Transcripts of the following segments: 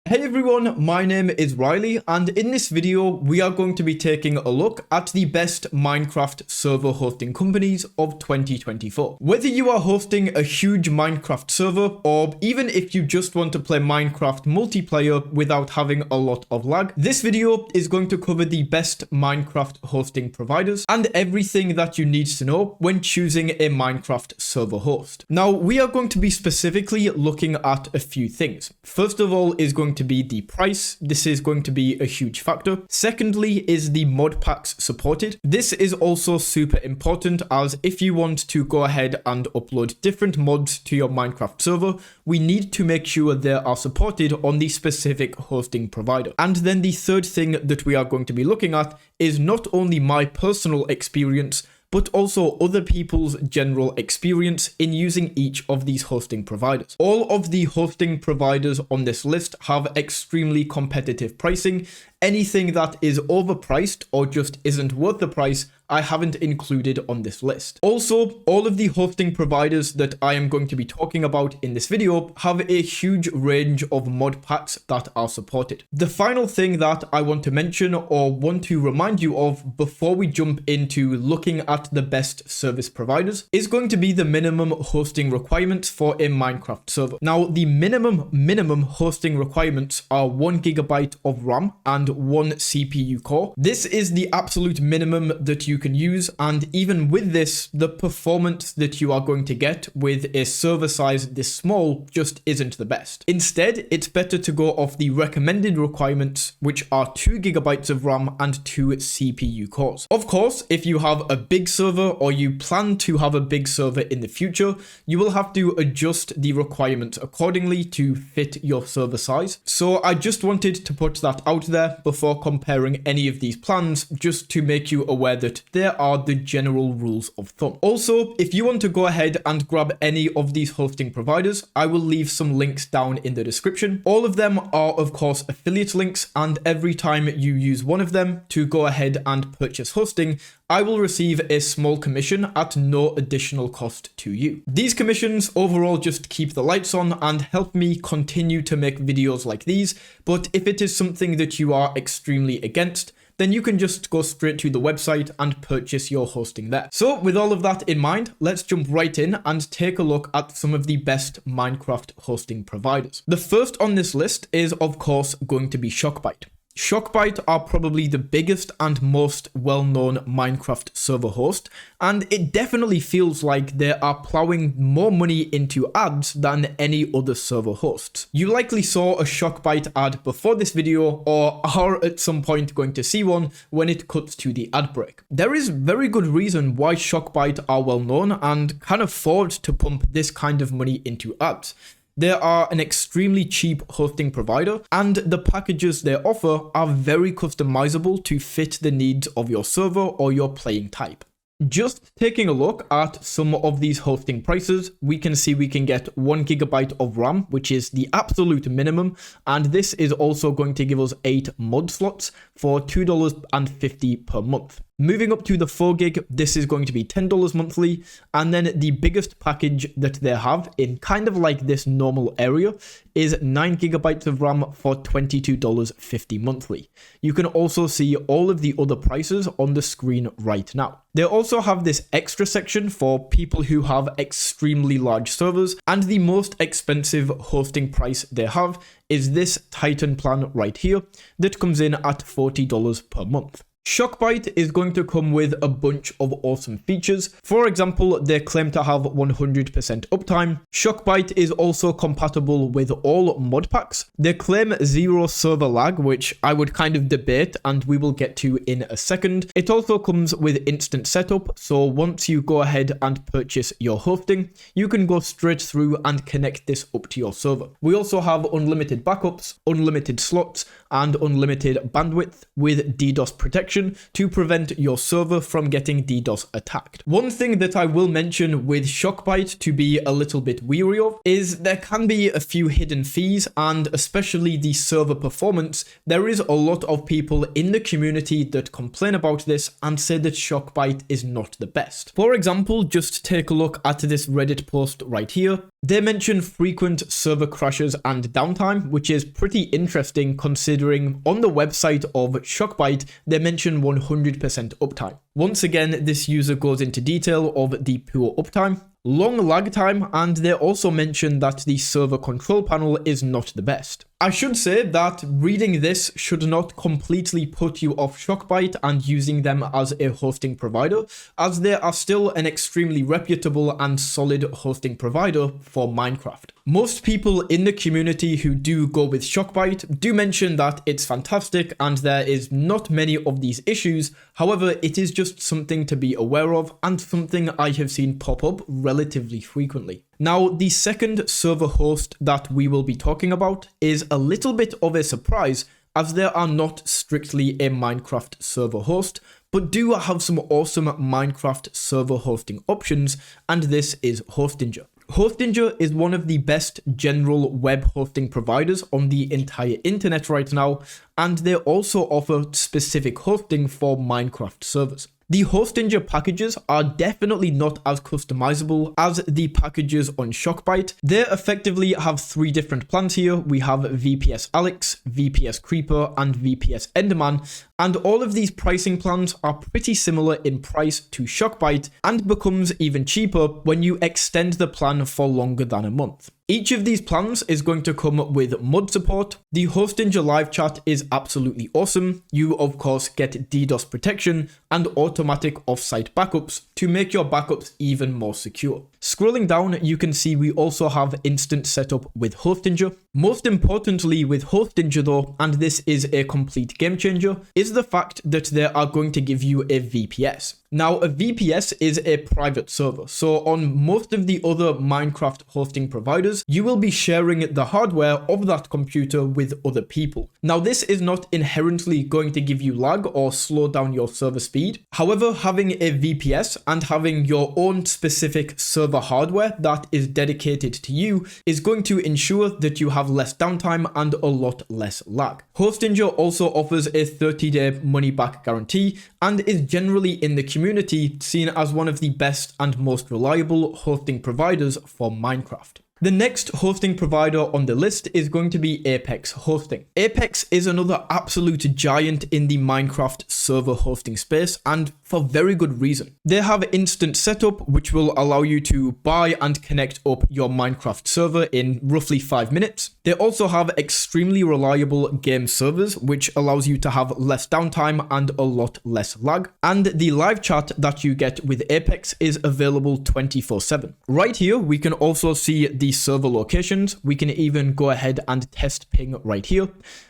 Hey everyone, my name is Riley, and in this video we are going to be taking a look at the best Minecraft server hosting companies of 2024. Whether you are hosting a huge Minecraft server, or even if you just want to play Minecraft multiplayer without having a lot of lag, this video is going to cover the best Minecraft hosting providers and everything that you need to know when choosing a Minecraft server host. Now, we are going to be specifically looking at a few things. First of all is going to be the price. This is going to be a huge factor. Secondly is the mod packs supported. This is also super important, as if you want to go ahead and upload different mods to your Minecraft server, we need to make sure they are supported on the specific hosting provider. And then the third thing that we are going to be looking at is not only my personal experience, but also other people's general experience in using each of these hosting providers. All of the hosting providers on this list have extremely competitive pricing. Anything that is overpriced or just isn't worth the price, I haven't included on this list. Also, all of the hosting providers that I am going to be talking about in this video have a huge range of mod packs that are supported. The final thing that I want to mention or want to remind you of before we jump into looking at the best service providers is going to be the minimum hosting requirements for a Minecraft server. Now, the minimum hosting requirements are 1 GB of RAM and 1 CPU core. This is the absolute minimum that you can use, and even with this, the performance that you are going to get with a server size this small just isn't the best. Instead, it's better to go off the recommended requirements, which are 2 GB of RAM and 2 CPU cores. Of course, if you have a big server or you plan to have a big server in the future, you will have to adjust the requirements accordingly to fit your server size. So I just wanted to put that out there before comparing any of these plans, just to make you aware that there are the general rules of thumb. Also, if you want to go ahead and grab any of these hosting providers, I will leave some links down in the description. All of them are of course affiliate links, and every time you use one of them to go ahead and purchase hosting, I will receive a small commission at no additional cost to you. These commissions overall just keep the lights on and help me continue to make videos like these, but if it is something that you are extremely against, then you can just go straight to the website and purchase your hosting there. So with all of that in mind, let's jump right in and take a look at some of the best Minecraft hosting providers. The first on this list is of course going to be Shockbyte. Shockbyte are probably the biggest and most well-known Minecraft server host, and it definitely feels like they are plowing more money into ads than any other server hosts. You likely saw a Shockbyte ad before this video, or are at some point going to see one when it cuts to the ad break. There is very good reason why Shockbyte are well-known and can afford to pump this kind of money into ads. They are an extremely cheap hosting provider, and the packages they offer are very customizable to fit the needs of your server or your playing type. Just taking a look at some of these hosting prices, we can see we can get 1 GB of RAM, which is the absolute minimum, and this is also going to give us 8 mod slots for $2.50 per month. Moving up to the 4 gig, this is going to be $10 monthly, and then the biggest package that they have in kind of like this normal area is 9 GB of RAM for $22.50 monthly. You can also see all of the other prices on the screen right now. They also have this extra section for people who have extremely large servers, and the most expensive hosting price they have is this Titan plan right here that comes in at $40 per month. Shockbyte is going to come with a bunch of awesome features. For example, they claim to have 100% uptime. Shockbyte is also compatible with all mod packs. They claim 0 server lag, which I would kind of debate, and we will get to in a second. It also comes with instant setup, so once you go ahead and purchase your hosting, you can go straight through and connect this up to your server. We also have unlimited backups, unlimited slots, and unlimited bandwidth with DDoS protection to prevent your server from getting DDoS attacked. One thing that I will mention with Shockbyte to be a little bit weary of is there can be a few hidden fees, and especially the server performance. There is a lot of people in the community that complain about this and say that Shockbyte is not the best. For example, just take a look at this Reddit post right here. They mention frequent server crashes and downtime, which is pretty interesting considering on the website of Shockbyte, they mention 100% uptime. Once again, this user goes into detail of the poor uptime, long lag time, and they also mention that the server control panel is not the best. I should say that reading this should not completely put you off Shockbyte and using them as a hosting provider, as they are still an extremely reputable and solid hosting provider for Minecraft. Most people in the community who do go with Shockbyte do mention that it's fantastic and there is not many of these issues. However, it is just something to be aware of and something I have seen pop up relatively frequently. Now, the second server host that we will be talking about is a little bit of a surprise, as they are not strictly a Minecraft server host, but do have some awesome Minecraft server hosting options, and this is Hostinger. Hostinger is one of the best general web hosting providers on the entire internet right now, and they also offer specific hosting for Minecraft servers. The Hostinger packages are definitely not as customizable as the packages on Shockbyte. They effectively have 3 different plans here. We have VPS Alex, VPS Creeper, and VPS Enderman, and all of these pricing plans are pretty similar in price to Shockbyte and becomes even cheaper when you extend the plan for longer than a month. Each of these plans is going to come with mod support. The Hostinger live chat is absolutely awesome. You of course get DDoS protection and automatic offsite backups to make your backups even more secure. Scrolling down, you can see we also have instant setup with Hostinger. Most importantly with Hostinger though, and this is a complete game changer, is the fact that they are going to give you a VPS. Now, a VPS is a private server, so on most of the other Minecraft hosting providers, you will be sharing the hardware of that computer with other people. Now, this is not inherently going to give you lag or slow down your server speed. However, having a VPS and having your own specific server hardware that is dedicated to you is going to ensure that you have less downtime and a lot less lag. Hostinger also offers a 30-day money-back guarantee and is generally in the community seen as one of the best and most reliable hosting providers for Minecraft. The next hosting provider on the list is going to be Apex Hosting. Apex is another absolute giant in the Minecraft server hosting space, and for very good reason. They have instant setup, which will allow you to buy and connect up your Minecraft server in roughly 5 minutes. They also have extremely reliable game servers, which allows you to have less downtime and a lot less lag. And the live chat that you get with Apex is available 24/7. Right here, we can also see the server locations. We can even go ahead and test ping right here.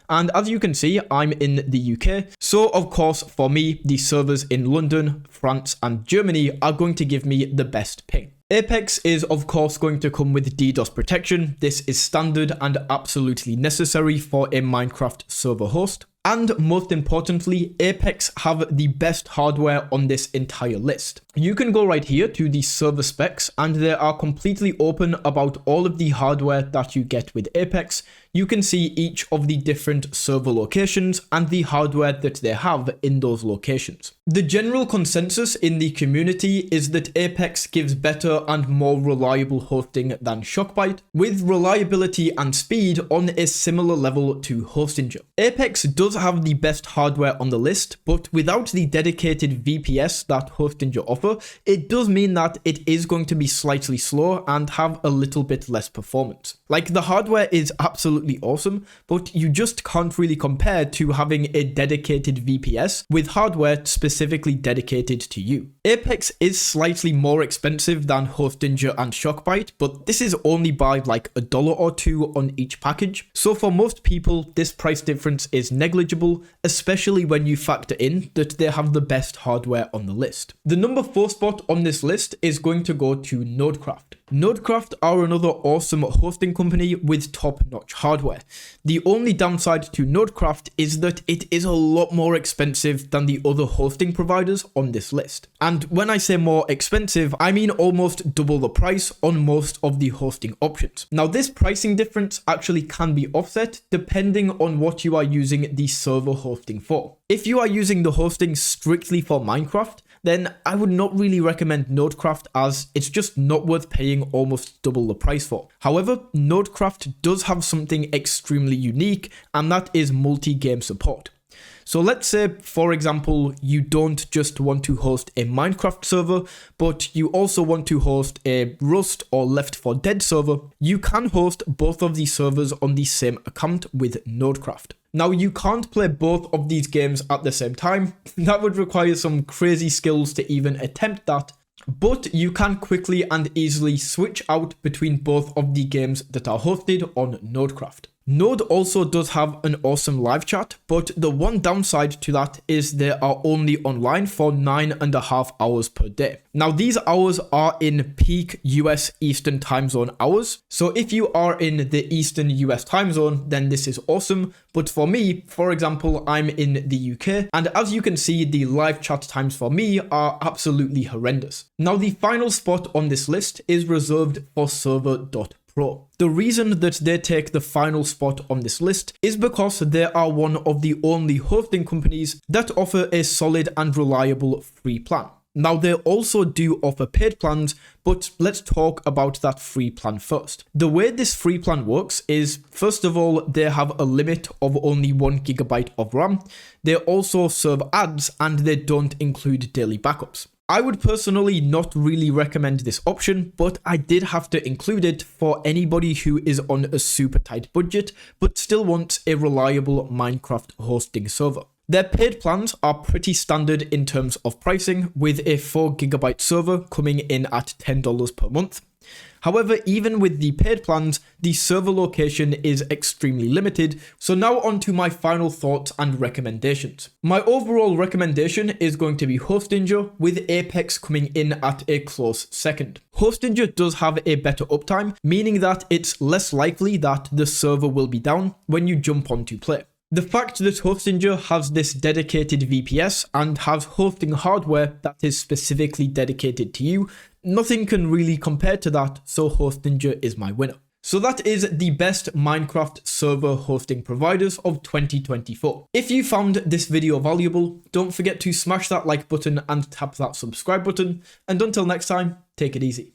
And as you can see, I'm in the UK. So of course, for me, the servers in London, France, and Germany are going to give me the best ping. Apex is of course going to come with DDoS protection. This is standard and absolutely necessary for a Minecraft server host. And most importantly, Apex have the best hardware on this entire list. You can go right here to the server specs, and they are completely open about all of the hardware that you get with Apex. You can see each of the different server locations and the hardware that they have in those locations. The general consensus in the community is that Apex gives better and more reliable hosting than Shockbyte, with reliability and speed on a similar level to Hostinger. Apex does have the best hardware on the list, but without the dedicated VPS that Hostinger offer, it does mean that it is going to be slightly slow and have a little bit less performance. Like, the hardware is absolutely awesome, but you just can't really compare to having a dedicated VPS with hardware specifically dedicated to you. Apex is slightly more expensive than Hostinger and Shockbyte, but this is only by like $1 or $2 on each package. So for most people, this price difference is negligible, especially when you factor in that they have the best hardware on the list. The number 4 spot on this list is going to go to Nodecraft. Nodecraft are another awesome hosting company with top-notch hardware. The only downside to Nodecraft is that it is a lot more expensive than the other hosting providers on this list. And when I say more expensive, I mean almost double the price on most of the hosting options. Now, this pricing difference actually can be offset depending on what you are using the server hosting for. If you are using the hosting strictly for Minecraft, then I would not really recommend Nodecraft, as it's just not worth paying almost double the price for. However, Nodecraft does have something extremely unique, and that is multi-game support. So let's say, for example, you don't just want to host a Minecraft server, but you also want to host a Rust or Left 4 Dead server. You can host both of these servers on the same account with Nodecraft. Now, you can't play both of these games at the same time. That would require some crazy skills to even attempt that. But you can quickly and easily switch out between both of the games that are hosted on Nodecraft. Node also does have an awesome live chat, but the one downside to that is they are only online for 9.5 hours per day. Now, these hours are in peak US Eastern time zone hours. So if you are in the Eastern US time zone, then this is awesome. But for me, for example, I'm in the UK, and as you can see, the live chat times for me are absolutely horrendous. Now, the final spot on this list is reserved for server.pro. The reason that they take the final spot on this list is because they are one of the only hosting companies that offer a solid and reliable free plan. Now, they also do offer paid plans, but let's talk about that free plan first. The way this free plan works is, first of all, they have a limit of only 1 GB of RAM. They also serve ads, and they don't include daily backups. I would personally not really recommend this option, but I did have to include it for anybody who is on a super tight budget, but still wants a reliable Minecraft hosting server. Their paid plans are pretty standard in terms of pricing, with a 4 GB server coming in at $10 per month. However, even with the paid plans, the server location is extremely limited. So now on to my final thoughts and recommendations. My overall recommendation is going to be Hostinger, with Apex coming in at a close second. Hostinger does have a better uptime, meaning that it's less likely that the server will be down when you jump on to play. The fact that Hostinger has this dedicated VPS and has hosting hardware that is specifically dedicated to you, nothing can really compare to that, so Hostinger is my winner. So that is the best Minecraft server hosting providers of 2024. If you found this video valuable, don't forget to smash that like button and tap that subscribe button, and until next time, take it easy.